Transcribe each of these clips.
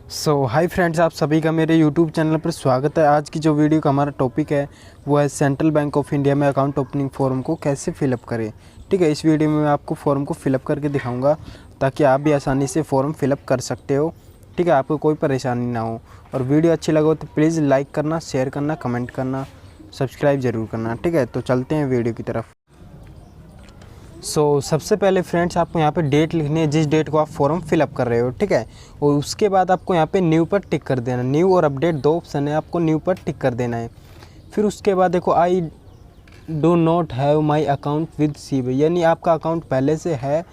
Hi friends, आप सभी का मेरे यूट्यूब चैनल पर स्वागत है। आज की जो वीडियो का हमारा टॉपिक है वो है सेंट्रल बैंक ऑफ इंडिया में अकाउंट ओपनिंग फॉर्म को कैसे फिलअप करें। ठीक है, इस वीडियो में मैं आपको फॉर्म को फिलअप करके दिखाऊंगा ताकि आप भी आसानी से फॉर्म फिलअप कर सकते हो। ठीक है, आपको कोई परेशानी ना हो। और वीडियो अच्छी लगे तो प्लीज़ लाइक करना, शेयर करना, कमेंट करना, सब्सक्राइब ज़रूर करना। ठीक है, तो चलते हैं वीडियो की तरफ। सबसे पहले फ्रेंड्स, आपको यहाँ पे डेट लिखनी है जिस डेट को आप फॉर्म फिलअप कर रहे हो। ठीक है, और उसके बाद आपको यहाँ पे न्यू पर टिक कर देना। न्यू और अपडेट दो ऑप्शन है, आपको न्यू पर टिक कर देना है। फिर उसके बाद देखो, I do not have my account with CBI, यानी आपका अकाउंट पहले से है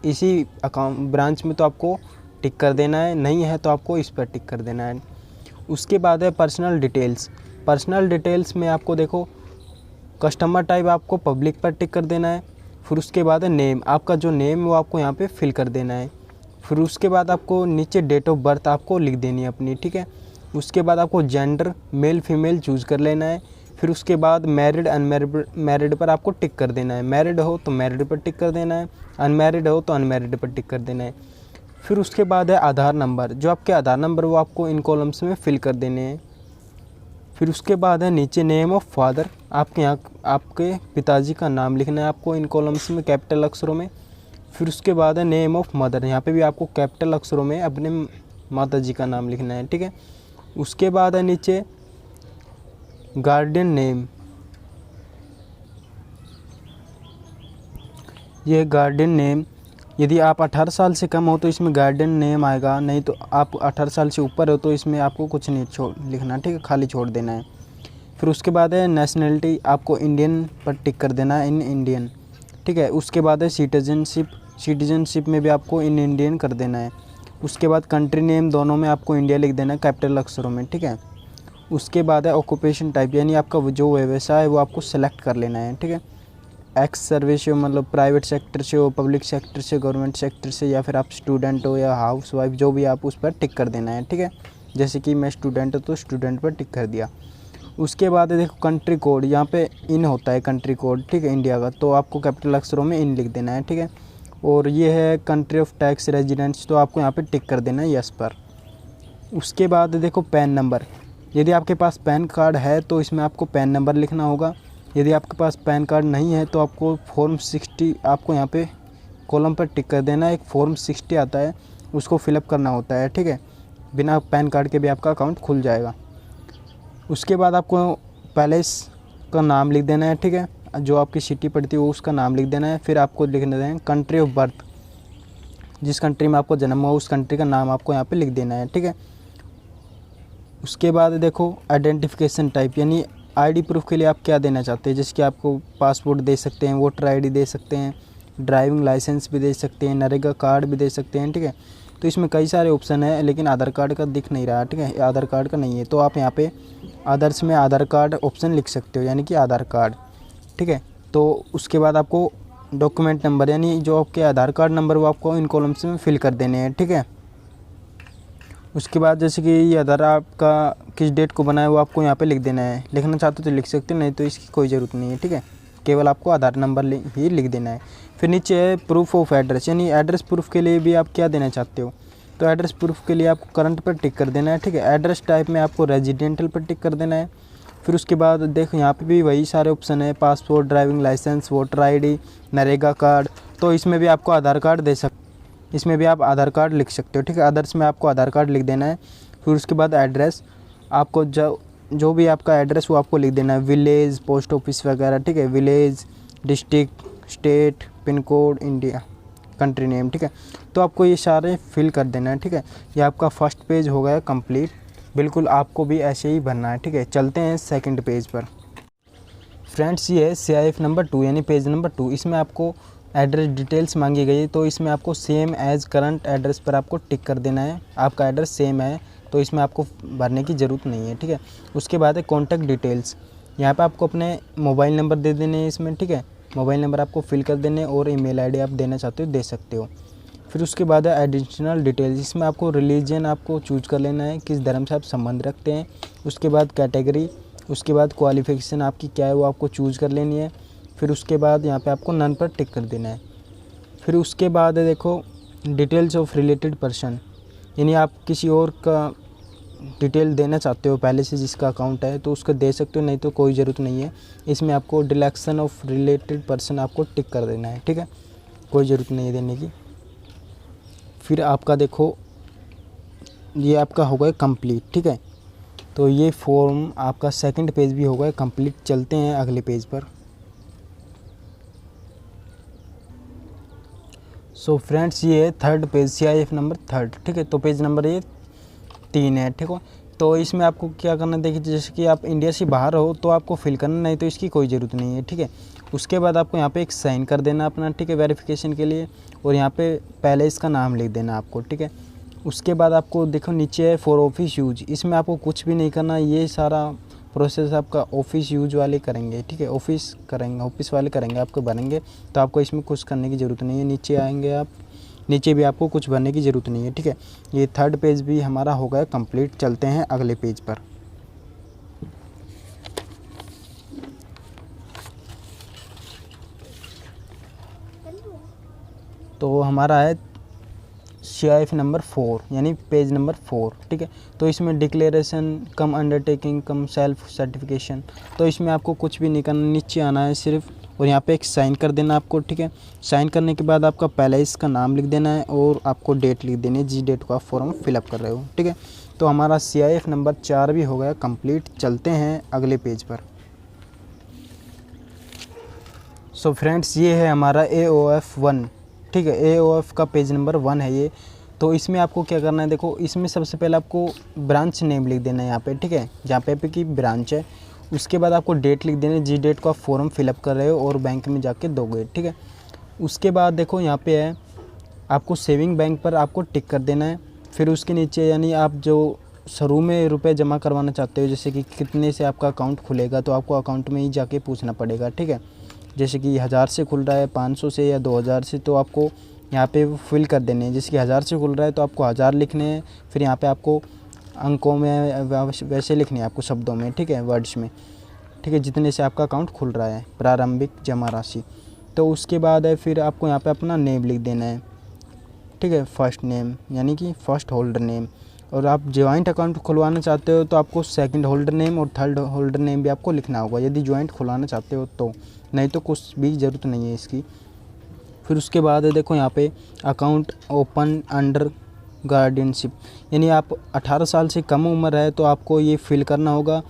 इसी अकाउंट ब्रांच में तो आपको टिक कर देना है, नहीं है तो आपको इस पर टिक कर देना है। उसके बाद है पर्सनल डिटेल्स। पर्सनल डिटेल्स में आपको देखो, कस्टमर टाइप आपको पब्लिक पर टिक कर देना है। फिर उसके बाद है नेम, आपका जो नेम है वो आपको यहाँ पे फिल कर देना है। फिर उसके बाद आपको नीचे डेट ऑफ बर्थ आपको लिख देनी है अपनी। ठीक है, उसके बाद आपको जेंडर मेल फीमेल चूज़ कर लेना है। फिर उसके बाद मैरिड अनमैरिड पर आपको टिक कर देना है। मैरिड हो तो मैरिड पर टिक कर देना है, अनमैरिड हो तो अनमैरिड पर टिक कर देना है। फिर उसके बाद है आधार नंबर, जो आपके आधार नंबर वो आपको इन कॉलम्स में फिल कर देने हैं। फिर उसके बाद है नीचे नेम ऑफ फादर, आपके यहाँ आपके पिताजी का नाम लिखना है आपको इन कॉलम्स में कैपिटल अक्षरों में। फिर उसके बाद है नेम ऑफ मदर, यहाँ पे भी आपको कैपिटल अक्षरों में अपने माता जी का नाम लिखना है। ठीक है, उसके बाद है नीचे गार्डियन नेम, ये गार्डियन नेम, यदि आप 18 साल से कम हो तो इसमें गार्डियन नेम आएगा, नहीं तो आप 18 साल से ऊपर हो तो इसमें आपको कुछ नहीं लिखना। ठीक है, खाली छोड़ देना है। फिर उसके बाद है नेशनलिटी, आपको इंडियन पर टिक कर देना है, इन इंडियन। ठीक है, उसके बाद है सिटीजनशिप, सिटीजनशिप में भी आपको इन इंडियन कर देना है। उसके बाद कंट्री नेम, दोनों में आपको इंडिया लिख देना है कैपिटल अक्षरों में। ठीक है, उसके बाद है ऑक्यूपेशन टाइप, यानी आपका जो व्यवसाय है वो आपको सेलेक्ट कर लेना है। ठीक है, एक्स सर्विस हो, मतलब प्राइवेट सेक्टर से हो, पब्लिक सेक्टर से, गवर्नमेंट सेक्टर से, या फिर आप स्टूडेंट हो या हाउस वाइफ, जो भी आप उस पर टिक कर देना है। ठीक है, जैसे कि मैं स्टूडेंट हूँ तो स्टूडेंट पर टिक कर दिया। उसके बाद देखो कंट्री कोड, यहाँ पे इन होता है कंट्री कोड। ठीक है, इंडिया का, तो आपको कैपिटल अक्षरों में इन लिख देना है। ठीक है, और ये है कंट्री ऑफ टैक्स रेजिडेंट्स, तो आपको यहाँ पे टिक कर देना है यस पर। उसके बाद देखो पैन नंबर, यदि आपके पास पैन कार्ड है तो इसमें आपको पैन नंबर लिखना होगा। यदि आपके पास पैन कार्ड नहीं है तो आपको फॉर्म 60 आपको यहाँ पे कॉलम पर टिक कर देना है। एक फॉर्म 60 आता है, उसको फिलअप करना होता है। ठीक है, बिना पैन कार्ड के भी आपका अकाउंट खुल जाएगा। उसके बाद आपको पैलेस का नाम लिख देना है। ठीक है, जो आपकी सिटी पड़ती है वो उसका नाम लिख देना है। फिर आपको लिखना है कंट्री ऑफ बर्थ, जिस कंट्री में आपको जन्म हुआ उस कंट्री का नाम आपको यहाँ पे लिख देना है। ठीक है, उसके बाद देखो आइडेंटिफिकेशन टाइप, यानी आईडी प्रूफ के लिए आप क्या देना चाहते हैं। जैसे कि आपको पासपोर्ट दे सकते हैं, वोटर आईडी दे सकते हैं, ड्राइविंग लाइसेंस भी दे सकते हैं, नरेगा कार्ड भी दे सकते हैं। ठीक है, तो इसमें कई सारे ऑप्शन है, लेकिन आधार कार्ड का दिख नहीं रहा। ठीक है, आधार कार्ड का नहीं है, तो आप यहाँ पे अदर्स में आधार कार्ड ऑप्शन लिख सकते हो, यानी कि आधार कार्ड। ठीक है, तो उसके बाद आपको डॉक्यूमेंट नंबर, यानी जो आपके आधार कार्ड नंबर वो आपको इन कॉलम्स में फिल कर देने हैं। ठीक है, उसके बाद जैसे कि ये आधार आपका किस डेट को बनाया वो आपको यहाँ पे लिख देना है। लिखना चाहते हो तो लिख सकते हो, नहीं तो इसकी कोई ज़रूरत नहीं है। ठीक है, केवल आपको आधार नंबर ही लिख देना है। फिर नीचे है प्रूफ ऑफ एड्रेस, यानी एड्रेस प्रूफ के लिए भी आप क्या देना चाहते हो। तो एड्रेस प्रूफ के लिए आपको करंट पर टिक कर देना है। ठीक है, एड्रेस टाइप में आपको रेजिडेंटल पर टिक कर देना है। फिर उसके बाद देखो यहाँ पे भी वही सारे ऑप्शन है, passport, driving licence, voter ID, NREGA card, तो इसमें भी आपको आधार कार्ड दे सकते, इसमें भी आप आधार कार्ड लिख सकते हो। ठीक है, अदर्स में आपको आधार कार्ड लिख देना है। फिर उसके बाद एड्रेस, आपको जो भी आपका एड्रेस वो आपको लिख देना है, विलेज, पोस्ट ऑफिस वगैरह। ठीक है, village, district, state, pin code, India, country name. ठीक है, तो आपको ये सारे फिल कर देना है। ठीक है, ये आपका फर्स्ट पेज हो गया कंप्लीट। बिल्कुल आपको भी ऐसे ही भरना है। ठीक है, चलते हैं सेकंड पेज पर। फ्रेंड्स, ये है CIF नंबर 2, यानी पेज नंबर 2। इसमें आपको एड्रेस डिटेल्स मांगी गई है, तो इसमें आपको सेम एज़ करंट एड्रेस पर आपको टिक कर देना है। आपका एड्रेस सेम है तो इसमें आपको भरने की ज़रूरत नहीं है। ठीक है, उसके बाद है कॉन्टैक्ट डिटेल्स, यहाँ पे आपको अपने मोबाइल नंबर दे देने हैं इसमें। ठीक है, मोबाइल नंबर आपको फिल कर देने, और ईमेल आईडी आप देना चाहते हो दे सकते हो। फिर उसके बाद है एडिशनल डिटेल्स, इसमें आपको रिलीजन आपको चूज कर लेना है, किस धर्म से आप संबंध रखते हैं। उसके बाद कैटेगरी, उसके बाद क्वालिफिकेशन आपकी क्या है वो आपको चूज़ कर लेनी है। फिर उसके बाद यहाँ पे आपको नन पर टिक कर देना है। फिर उसके बाद देखो डिटेल्स ऑफ रिलेटेड पर्सन, यानी आप किसी और का डिटेल देना चाहते हो पहले से जिसका अकाउंट है तो उसको दे सकते हो, नहीं तो कोई ज़रूरत नहीं है। इसमें आपको डिलेक्शन ऑफ रिलेटेड पर्सन आपको टिक कर देना है, ठीक है, कोई ज़रूरत नहीं है देने की। फिर आपका देखो ये आपका हो गया कंप्लीट, ठीक है। तो ये फॉर्म आपका सेकंड पेज भी हो गया कंप्लीट। चलते हैं अगले पेज पर। सो फ्रेंड्स ये है third page, CIF number third, ठीक है। तो पेज नंबर ये 3 है, ठीक है। तो इसमें आपको क्या करना है, देखिए जैसे कि आप इंडिया से बाहर हो तो आपको फिल करना, नहीं तो इसकी कोई ज़रूरत नहीं है, ठीक है। उसके बाद आपको यहाँ पे एक साइन कर देना अपना, ठीक है, वेरिफिकेशन के लिए, और यहाँ पे पहले इसका नाम लिख देना आपको, ठीक है। उसके बाद आपको देखो नीचे है फॉर ऑफिस यूज, इसमें आपको कुछ भी नहीं करना, ये सारा प्रोसेस आपका ऑफिस यूज वाले करेंगे, ठीक है, ऑफिस वाले करेंगे, आपको बनेंगे, तो आपको इसमें कुछ करने की ज़रूरत नहीं है। नीचे आएंगे आप, नीचे भी आपको कुछ भरने की ज़रूरत नहीं है, ठीक है। ये थर्ड पेज भी हमारा हो गया कंप्लीट। चलते हैं अगले पेज पर। तो हमारा है CIF नंबर 4 यानी पेज नंबर 4, ठीक है। तो इसमें डिक्लेरेशन कम अंडरटेकिंग कम सेल्फ सर्टिफिकेशन, तो इसमें आपको कुछ भी नहीं करना, नीचे आना है सिर्फ, और यहाँ पे एक साइन कर देना आपको, ठीक है। साइन करने के बाद आपका पहले इसका नाम लिख देना है और आपको डेट लिख देनी है, जिस डेट को आप फॉर्म फिलअप कर रहे हो, ठीक है। तो हमारा CIF नंबर 4 भी हो गया कंप्लीट। चलते हैं अगले पेज पर। सो फ्रेंड्स ये है हमारा AOF 1, ठीक है। AOF का पेज नंबर 1 है ये। तो इसमें आपको क्या करना है, देखो इसमें सबसे पहले आपको ब्रांच नेम लिख देना है यहाँ पे, ठीक है, जहाँ पे की ब्रांच है। उसके बाद आपको डेट लिख देना है, जिस डेट को आप फॉर्म फिलअप कर रहे हो और बैंक में जाके दोगे, ठीक है। उसके बाद देखो यहाँ पे है आपको सेविंग बैंक पर आपको टिक कर देना है। फिर उसके नीचे यानी आप जो शुरू में रुपए जमा करवाना चाहते हो, जैसे कि कितने से आपका अकाउंट खुलेगा, तो आपको अकाउंट में ही जाके पूछना पड़ेगा, ठीक है। जैसे कि 1000 से खुल रहा है, 500 से या 2000 से, तो आपको यहाँ पे फिल कर देने हैं। जैसे कि 1000 से खुल रहा है तो आपको 1000 लिखने हैं, फिर यहाँ पे आपको अंकों में वैसे लिखने हैं आपको शब्दों में, ठीक है, वर्ड्स में, ठीक है, जितने से आपका अकाउंट खुल रहा है, प्रारंभिक जमा राशि। तो उसके बाद है फिर आपको यहाँ पे अपना नेम लिख देना है, ठीक है, फर्स्ट नेम यानी कि फर्स्ट होल्डर नेम। और आप जॉइंट अकाउंट खुलवाना चाहते हो तो आपको सेकंड होल्डर नेम और थर्ड होल्डर नेम भी आपको लिखना होगा, यदि जॉइंट खुलवाना चाहते हो तो, नहीं तो कुछ भी ज़रूरत नहीं है इसकी। फिर उसके बाद देखो यहाँ पे अकाउंट ओपन अंडर गार्डियनशिप, यानी आप 18 साल से कम उम्र है तो आपको ये फिल करना होगा,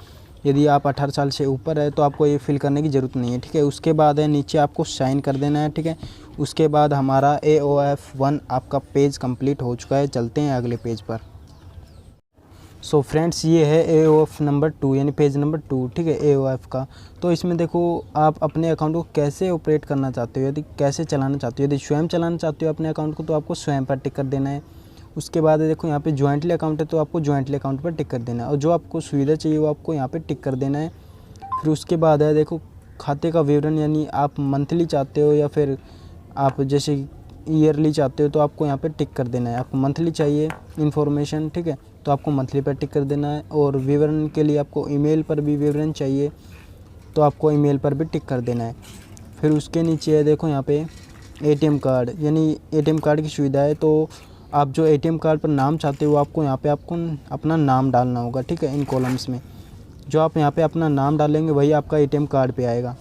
यदि आप 18 साल से ऊपर है तो आपको ये फिल करने की ज़रूरत नहीं है, ठीक है। उसके बाद है नीचे आपको साइन कर देना है, ठीक है। उसके बाद हमारा AOF 1 आपका पेज कंप्लीट हो चुका है। चलते हैं अगले पेज पर। सो फ्रेंड्स ये है AOF नंबर 2 यानी पेज नंबर 2, ठीक है, AOF का। तो इसमें देखो आप अपने अकाउंट को कैसे ऑपरेट करना चाहते हो, यदि कैसे चलाना चाहते हो, यदि स्वयं चलाना चाहते हो अपने अकाउंट को तो आपको स्वयं पर टिक कर देना है। उसके बाद देखो यहाँ पे जॉइंटली अकाउंट है तो आपको जॉइंटली अकाउंट पर टिक कर देना है, और जो आपको सुविधा चाहिए वो आपको यहाँ पे टिक कर देना है। फिर उसके बाद है देखो खाते का विवरण, यानी आप मंथली चाहते हो या फिर आप जैसे ईयरली चाहते हो तो आपको यहाँ पे टिक कर देना है। आपको मंथली चाहिए इन्फॉर्मेशन, ठीक है, तो आपको मंथली पर टिक कर देना है। और विवरण के लिए आपको ईमेल पर भी विवरण चाहिए तो आपको ईमेल पर भी टिक कर देना है। फिर उसके नीचे है देखो यहाँ पे ATM कार्ड, यानी ATM कार्ड की सुविधा है, तो आप जो ATM कार्ड पर नाम चाहते हो आपको यहाँ पे आपको अपना नाम डालना होगा, ठीक है, इन कॉलम्स में जो आप यहाँ पे अपना नाम डालेंगे वही आपका ATM कार्ड पे आएगा।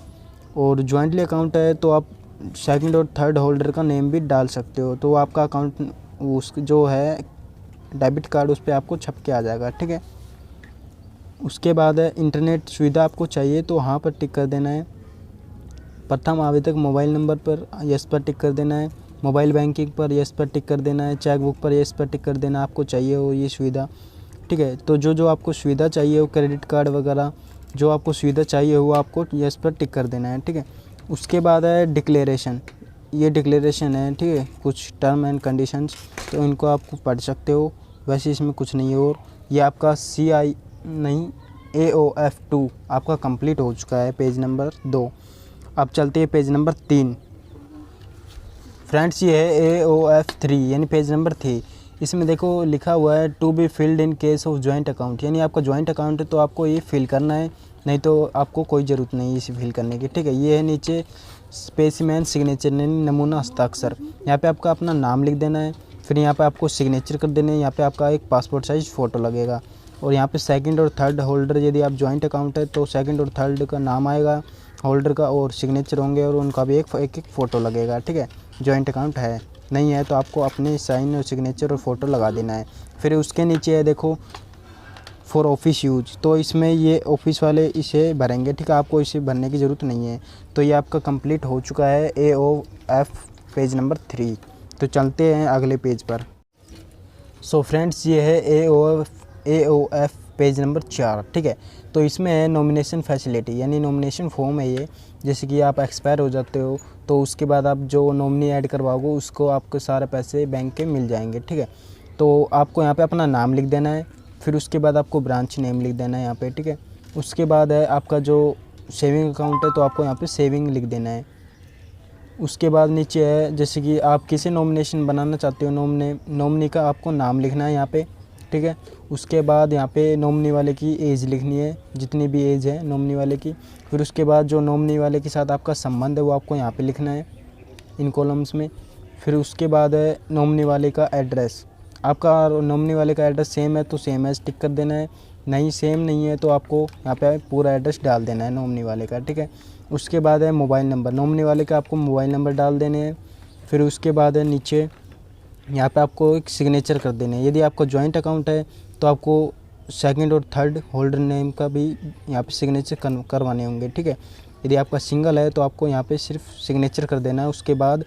और जॉइंटली अकाउंट है तो आप सेकंड और थर्ड होल्डर का नेम भी डाल सकते हो, तो आपका अकाउंट उस जो है डेबिट कार्ड उस पर आपको छप के आ जाएगा, ठीक है। उसके बाद है इंटरनेट सुविधा आपको चाहिए तो वहाँ पर टिक कर देना है। प्रथम आवेदक मोबाइल नंबर पर यस पर टिक कर देना है। मोबाइल बैंकिंग पर यस पर टिक कर देना है। चेक बुक पर यस पर टिक कर देना आपको चाहिए हो ये सुविधा, ठीक है। तो जो आपको सुविधा चाहिए हो, क्रेडिट कार्ड वगैरह जो आपको सुविधा चाहिए हो आपको यस पर टिक कर देना है, ठीक है। उसके बाद है डिक्लेरेशन, ये डिक्लेरेशन है, ठीक है, कुछ टर्म एंड कंडीशंस, तो इनको आपको पढ़ सकते हो, वैसे इसमें कुछ नहीं है। और ये आपका AOF 2 आपका कंप्लीट हो चुका है, पेज नंबर 2। अब चलते हैं पेज नंबर 3। फ्रेंड्स ये है AOF 3 यानी पेज नंबर 3। इसमें देखो लिखा हुआ है to be filled in case of joint account, यानी आपका जॉइंट अकाउंट है तो आपको ये फिल करना है, नहीं तो आपको कोई ज़रूरत नहीं है इसे फिल करने की, ठीक है। ये है नीचे स्पेसिमेन सिग्नेचर यानी नमूना हस्ताक्षर, यहाँ पे आपका अपना नाम लिख देना है। फिर यहाँ पे आपको सिग्नेचर कर देने हैं। यहाँ पे आपका एक पासपोर्ट साइज़ फ़ोटो लगेगा और यहाँ पे सेकंड और थर्ड होल्डर, यदि आप जॉइंट अकाउंट है तो सेकंड और थर्ड का नाम आएगा होल्डर का और सिग्नेचर होंगे और उनका भी एक फ़ोटो लगेगा, ठीक है। जॉइंट अकाउंट है, नहीं है तो आपको अपने साइन और सिग्नेचर और फ़ोटो लगा देना है। फिर उसके नीचे है देखो फॉर ऑफिस यूज, तो इसमें ये ऑफिस वाले इसे भरेंगे, ठीक है। आपको इसे भरने की ज़रूरत नहीं है। तो ये आपका कंप्लीट हो चुका है AOF पेज नंबर 3। तो चलते हैं अगले पेज पर। सो फ्रेंड्स, ये है AOF पेज नंबर 4, ठीक है। तो इसमें है नॉमिनेशन फैसिलिटी, यानी नॉमिनेशन फॉर्म है ये। जैसे कि आप एक्सपायर हो जाते हो तो उसके बाद आप जो नॉमिनी ऐड करवाओगे उसको आपको सारे पैसे बैंक के मिल जाएंगे, ठीक है। तो आपको यहाँ पे अपना नाम लिख देना है, फिर उसके बाद आपको ब्रांच नेम लिख देना है यहाँ पे, ठीक है। उसके बाद है आपका जो सेविंग अकाउंट है तो आपको यहाँ पे सेविंग लिख देना है। उसके बाद नीचे है जैसे कि आप किसे नॉमिनेशन बनाना चाहते हो, नॉमिनी का आपको नाम लिखना है यहाँ पे, ठीक है। उसके बाद यहाँ पे नॉमिनी वाले की एज लिखनी है, जितनी भी एज है नॉमिनी वाले की। फिर उसके बाद जो नॉमिनी वाले के साथ आपका संबंध है वो आपको यहाँ पे लिखना है इन कॉलम्स में। फिर उसके बाद है नॉमिनी वाले का एड्रेस, आपका नॉमिनी वाले का एड्रेस सेम है तो सेम एज टिक कर देना है, नहीं सेम नहीं है तो आपको यहाँ पे पूरा एड्रेस डाल देना है नॉमिनी वाले का, ठीक है। उसके बाद है मोबाइल नंबर, नॉमिनी वाले का आपको मोबाइल नंबर डाल देने हैं। फिर उसके बाद है नीचे यहाँ पे आपको एक सिग्नेचर कर देने हैं। यदि आपका जॉइंट अकाउंट है तो आपको सेकंड और थर्ड होल्डर नेम का भी यहाँ पे सिग्नेचर करवाने होंगे, ठीक है। यदि आपका सिंगल है तो आपको यहाँ पे सिर्फ सिग्नेचर कर देना है। उसके बाद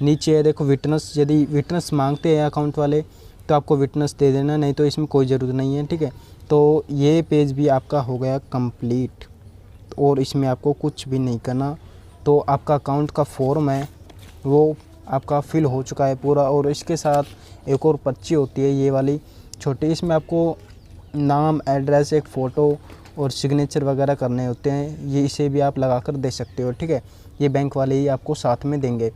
नीचे है देखो विटनेस, यदि विटनेस मांगते हैं अकाउंट वाले तो आपको विटनेस दे देना, नहीं तो इसमें कोई ज़रूरत नहीं है, ठीक है। तो ये पेज भी आपका हो गया कंप्लीट और इसमें आपको कुछ भी नहीं करना। तो आपका अकाउंट का फॉर्म है वो आपका फिल हो चुका है पूरा। और इसके साथ एक और पर्ची होती है ये वाली छोटी, इसमें आपको नाम, एड्रेस, एक फ़ोटो और सिग्नेचर वगैरह करने होते हैं। ये इसे भी आप लगा कर दे सकते हो, ठीक है। ये बैंक वाले ही आपको साथ में देंगे।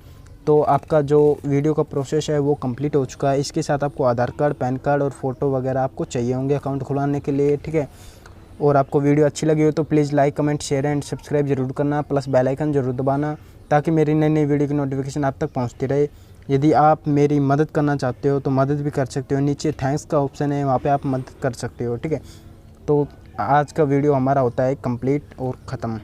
तो आपका जो वीडियो का प्रोसेस है वो कंप्लीट हो चुका है। इसके साथ आपको आधार कार्ड, पैन कार्ड और फ़ोटो वगैरह आपको चाहिए होंगे अकाउंट खुलाने के लिए, ठीक है। और आपको वीडियो अच्छी लगी हो तो please like, comment, share and subscribe जरूर करना, प्लस बेल आइकन जरूर दबाना ताकि मेरी नई नई वीडियो की नोटिफिकेशन आप तक पहुंचती रहे। यदि आप मेरी मदद करना चाहते हो तो मदद भी कर सकते हो, नीचे थैंक्स का ऑप्शन है वहाँ पे आप मदद कर सकते हो, ठीक है। तो आज का वीडियो हमारा होता है कंप्लीट और ख़त्म।